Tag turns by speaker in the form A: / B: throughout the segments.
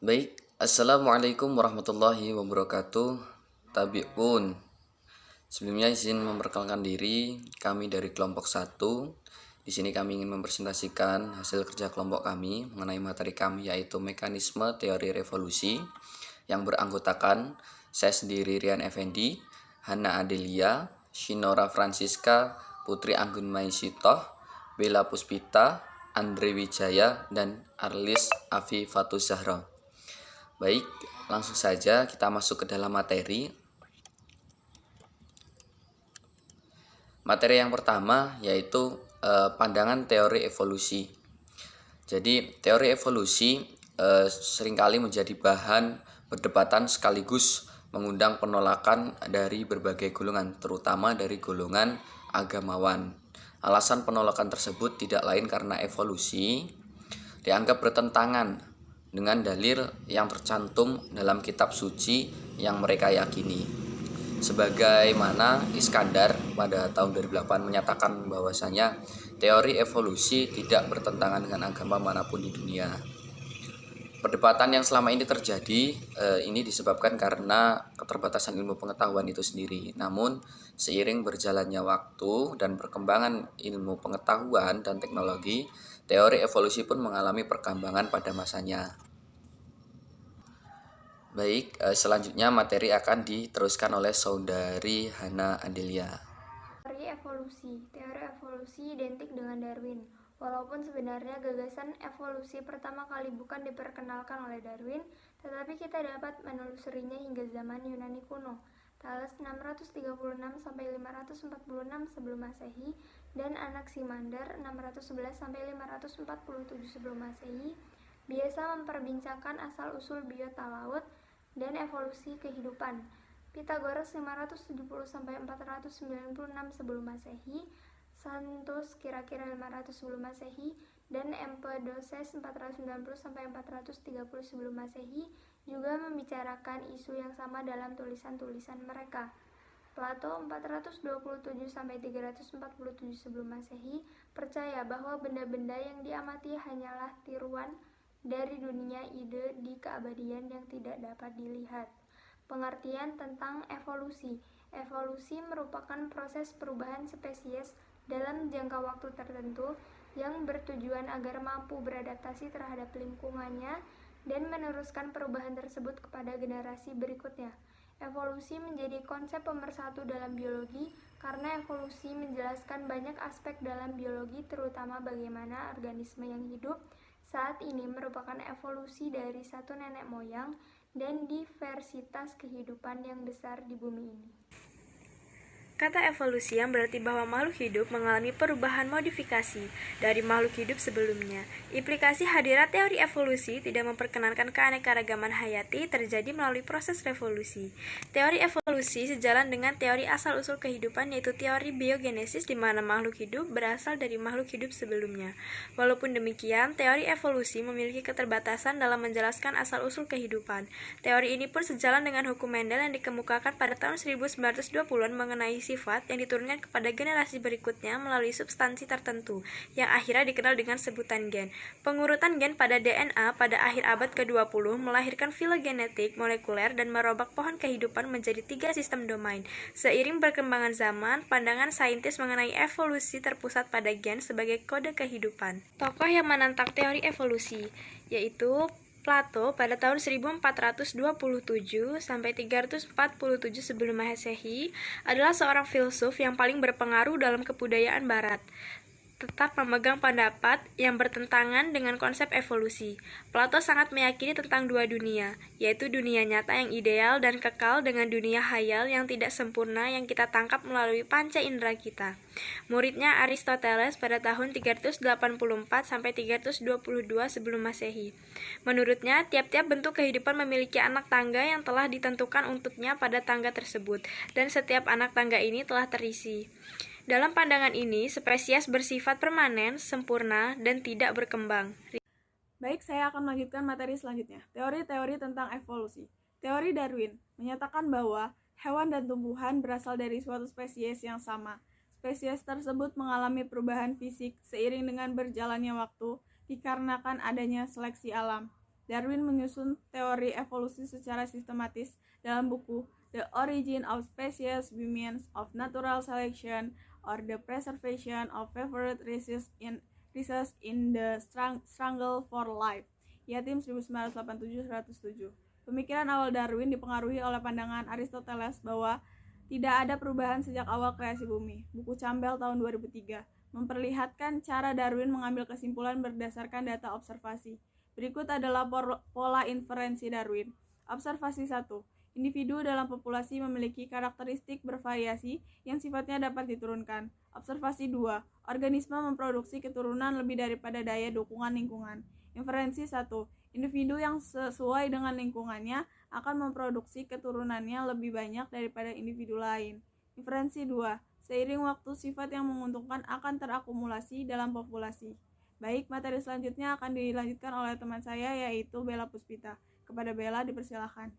A: Baik, Assalamualaikum warahmatullahi wabarakatuh. Tabi'un. Sebelumnya izin memperkenalkan diri, kami dari kelompok 1. Di sini kami ingin mempresentasikan hasil kerja kelompok kami mengenai materi kami yaitu mekanisme teori revolusi yang beranggotakan saya sendiri Rian Effendi, Hana Adelia, Shinora Francisca, Putri Anggun Maisitoh, Bella Puspita, Andre Wijaya, dan Arlis Afifatus Zahra. Baik, langsung saja kita masuk ke dalam materi. Materi yang pertama yaitu pandangan teori evolusi. Jadi, teori evolusi seringkali menjadi bahan perdebatan sekaligus mengundang penolakan dari berbagai golongan, terutama dari golongan agamawan. Alasan penolakan tersebut tidak lain karena evolusi dianggap bertentangan dengan dalil yang tercantum dalam kitab suci yang mereka yakini. Sebagaimana Iskandar pada tahun 2008 menyatakan bahwasanya teori evolusi tidak bertentangan dengan agama manapun di dunia. Perdebatan yang selama ini terjadi ini disebabkan karena keterbatasan ilmu pengetahuan itu sendiri. Namun seiring berjalannya waktu dan perkembangan ilmu pengetahuan dan teknologi, teori evolusi pun mengalami perkembangan pada masanya. Baik, selanjutnya materi akan diteruskan oleh saudari Hana Adelia.
B: Teori evolusi identik dengan Darwin. Walaupun sebenarnya gagasan evolusi pertama kali bukan diperkenalkan oleh Darwin, tetapi kita dapat menelusurinya hingga zaman Yunani kuno, Thales 636-546 sebelum Masehi dan Anaximander 611-547 sebelum Masehi biasa memperbincangkan asal-usul biota laut dan evolusi kehidupan. Pythagoras 570-496 sebelum Masehi, Santus kira-kira 500 sebelum Masehi, dan Empedokles 490-430 sebelum Masehi juga membicarakan isu yang sama dalam tulisan-tulisan mereka. Plato 427-347 sebelum Masehi percaya bahwa benda-benda yang diamati hanyalah tiruan dari dunia ide di keabadian yang tidak dapat dilihat. Pengertian tentang evolusi. Evolusi merupakan proses perubahan spesies dalam jangka waktu tertentu yang bertujuan agar mampu beradaptasi terhadap lingkungannya dan meneruskan perubahan tersebut kepada generasi berikutnya. Evolusi menjadi konsep pemersatu dalam biologi karena evolusi menjelaskan banyak aspek dalam biologi, terutama bagaimana organisme yang hidup saat ini merupakan evolusi dari satu nenek moyang dan diversitas kehidupan yang besar di bumi ini.
C: Kata evolusi yang berarti bahwa makhluk hidup mengalami perubahan modifikasi dari makhluk hidup sebelumnya. Implikasi hadirat teori evolusi tidak memperkenankan keanekaragaman hayati terjadi melalui proses revolusi. Teori evolusi sejalan dengan teori asal-usul kehidupan, yaitu teori biogenesis, di mana makhluk hidup berasal dari makhluk hidup sebelumnya. Walaupun demikian, teori evolusi memiliki keterbatasan dalam menjelaskan asal-usul kehidupan. Teori ini pun sejalan dengan hukum Mendel yang dikemukakan pada tahun 1920-an mengenai sifat yang diturunkan kepada generasi berikutnya melalui substansi tertentu, yang akhirnya dikenal dengan sebutan gen. Pengurutan gen pada DNA pada akhir abad ke-20 melahirkan filogenetik molekuler dan merobak pohon kehidupan menjadi 3 sistem domain. Seiring perkembangan zaman, pandangan saintis mengenai evolusi terpusat pada gen sebagai kode kehidupan. Tokoh yang menentang teori evolusi yaitu Plato pada tahun 1427 sampai 347 sebelum Masehi adalah seorang filsuf yang paling berpengaruh dalam kebudayaan barat. Tetap memegang pendapat yang bertentangan dengan konsep evolusi. Plato sangat meyakini tentang dua dunia, yaitu dunia nyata yang ideal dan kekal dengan dunia hayal yang tidak sempurna yang kita tangkap melalui panca indera kita. Muridnya Aristoteles pada tahun 384 sampai 322 sebelum Masehi. Menurutnya, tiap-tiap bentuk kehidupan memiliki anak tangga yang telah ditentukan untuknya pada tangga tersebut, dan setiap anak tangga ini telah terisi. Dalam pandangan ini, spesies bersifat permanen, sempurna, dan tidak berkembang.
D: Baik, saya akan melanjutkan materi selanjutnya. Teori-teori tentang evolusi. Teori Darwin menyatakan bahwa hewan dan tumbuhan berasal dari suatu spesies yang sama. Spesies tersebut mengalami perubahan fisik seiring dengan berjalannya waktu dikarenakan adanya seleksi alam. Darwin menyusun teori evolusi secara sistematis dalam buku The Origin of Species by Means of Natural Selection or the Preservation of Favored Races in the Struggle for Life, Yatim 1987-107. Pemikiran awal Darwin dipengaruhi oleh pandangan Aristoteles bahwa tidak ada perubahan sejak awal kreasi bumi. Buku Campbell tahun 2003 memperlihatkan cara Darwin mengambil kesimpulan berdasarkan data observasi. Berikut adalah pola inferensi Darwin. Observasi 1. Individu dalam populasi memiliki karakteristik bervariasi yang sifatnya dapat diturunkan. Observasi 2. Organisme memproduksi keturunan lebih daripada daya dukungan lingkungan. Inferensi 1. Individu yang sesuai dengan lingkungannya akan memproduksi keturunannya lebih banyak daripada individu lain. Inferensi 2. Seiring waktu, sifat yang menguntungkan akan terakumulasi dalam populasi. Baik, materi selanjutnya akan dilanjutkan oleh teman saya, yaitu Bella Puspita. Kepada Bella, dipersilakan.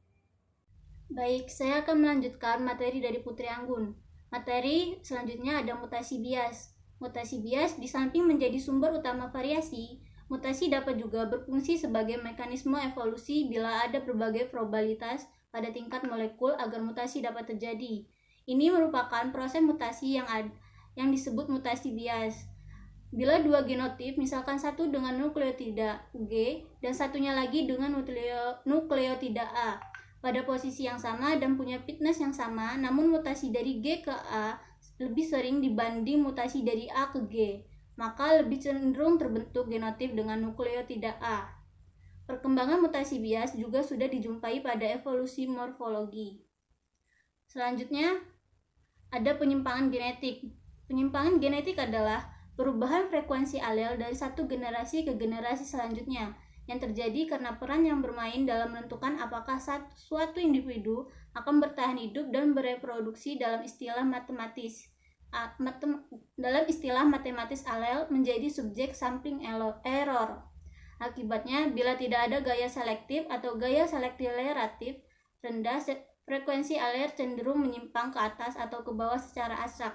E: Baik, saya akan melanjutkan materi dari Putri Anggun. Materi selanjutnya ada mutasi bias. Mutasi bias di samping menjadi sumber utama variasi, mutasi dapat juga berfungsi sebagai mekanisme evolusi bila ada berbagai probabilitas pada tingkat molekul agar mutasi dapat terjadi. Ini merupakan proses mutasi yang disebut mutasi bias. Bila dua genotip, misalkan satu dengan nukleotida G dan satunya lagi dengan nukleotida A, pada posisi yang sama dan punya fitness yang sama, namun mutasi dari G ke A lebih sering dibanding mutasi dari A ke G, maka lebih cenderung terbentuk genotip dengan nukleotida A. Perkembangan mutasi bias juga sudah dijumpai pada evolusi morfologi. Selanjutnya, ada penyimpangan genetik. Penyimpangan genetik adalah perubahan frekuensi alel dari satu generasi ke generasi selanjutnya yang terjadi karena peran yang bermain dalam menentukan apakah suatu individu akan bertahan hidup dan bereproduksi. Dalam istilah matematis alel menjadi subjek sampling error. Akibatnya, bila tidak ada gaya selektif atau gaya selektif rendah, frekuensi alel cenderung menyimpang ke atas atau ke bawah secara acak.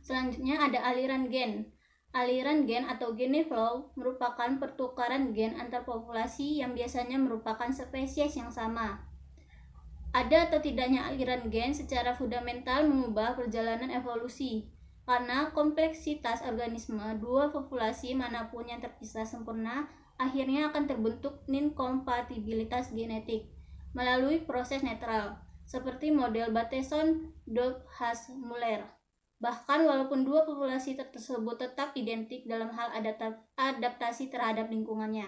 E: Selanjutnya ada aliran gen. Aliran gen atau gene flow merupakan pertukaran gen antar populasi yang biasanya merupakan spesies yang sama. Ada atau tidaknya aliran gen secara fundamental mengubah perjalanan evolusi. Karena kompleksitas organisme, dua populasi manapun yang terpisah sempurna akhirnya akan terbentuk inkompatibilitas genetik melalui proses netral, seperti model Bateson-Dobhas-Muller. Bahkan walaupun dua populasi tersebut tetap identik dalam hal adaptasi terhadap lingkungannya.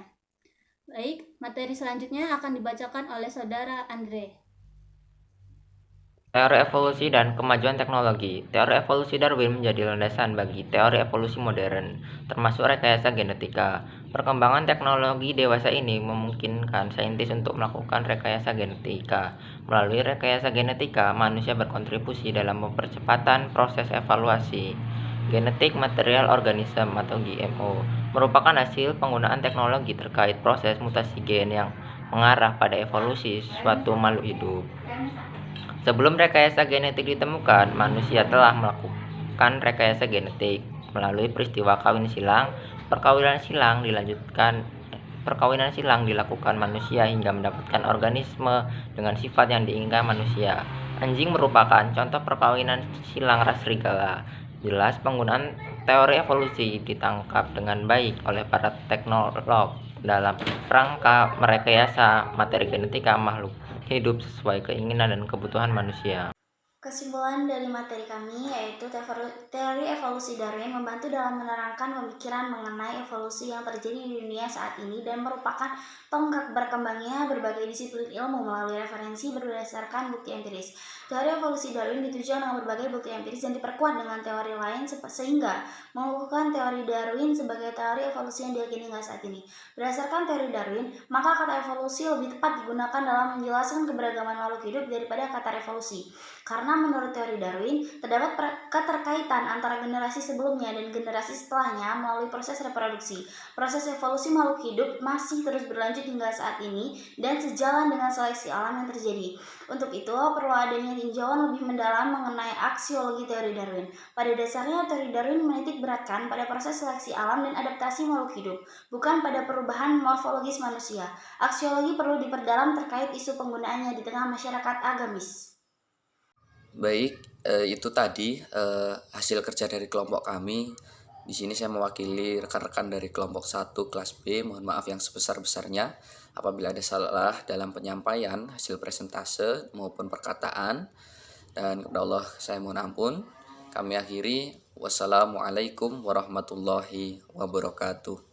E: Baik, materi selanjutnya akan dibacakan oleh Saudara Andre.
F: Teori evolusi dan kemajuan teknologi. Teori evolusi Darwin menjadi landasan bagi teori evolusi modern, termasuk rekayasa genetika. Perkembangan teknologi dewasa ini memungkinkan saintis untuk melakukan rekayasa genetika. Melalui rekayasa genetika, manusia berkontribusi dalam mempercepatan proses evaluasi. Genetik material organisme atau GMO merupakan hasil penggunaan teknologi terkait proses mutasi gen yang mengarah pada evolusi suatu makhluk hidup. Sebelum rekayasa genetik ditemukan, manusia telah melakukan rekayasa genetik melalui peristiwa kawin silang. Perkawinan silang dilakukan manusia hingga mendapatkan organisme dengan sifat yang diinginkan manusia. Anjing merupakan contoh perkawinan silang ras serigala. Jelas penggunaan teori evolusi ditangkap dengan baik oleh para teknolog dalam rangka merekayasa materi genetika makhluk hidup sesuai keinginan dan kebutuhan manusia.
G: Kesimpulan dari materi kami yaitu teori evolusi Darwin membantu dalam menerangkan pemikiran mengenai evolusi yang terjadi di dunia saat ini dan merupakan tonggak berkembangnya berbagai disiplin ilmu melalui referensi berdasarkan bukti empiris. Teori evolusi Darwin ditujukan dengan berbagai bukti empiris dan diperkuat dengan teori lain sehingga mengukuhkan teori Darwin sebagai teori evolusi yang diyakini hingga saat ini. Berdasarkan teori Darwin, maka kata evolusi lebih tepat digunakan dalam menjelaskan keberagaman makhluk hidup daripada kata revolusi. Karena karena menurut teori Darwin, terdapat keterkaitan antara generasi sebelumnya dan generasi setelahnya melalui proses reproduksi. Proses evolusi makhluk hidup masih terus berlanjut hingga saat ini dan sejalan dengan seleksi alam yang terjadi. Untuk itu, perlu adanya tinjauan lebih mendalam mengenai aksiologi teori Darwin. Pada dasarnya, teori Darwin menitik beratkan pada proses seleksi alam dan adaptasi makhluk hidup, bukan pada perubahan morfologis manusia. Aksiologi perlu diperdalam terkait isu penggunaannya di tengah masyarakat agamis.
A: Baik, itu tadi hasil kerja dari kelompok kami. Di sini saya mewakili rekan-rekan dari kelompok 1 kelas B. Mohon maaf yang sebesar-besarnya apabila ada salah dalam penyampaian hasil presentase maupun perkataan. Dan kepada Allah saya mohon ampun. Kami akhiri. Wassalamualaikum warahmatullahi wabarakatuh.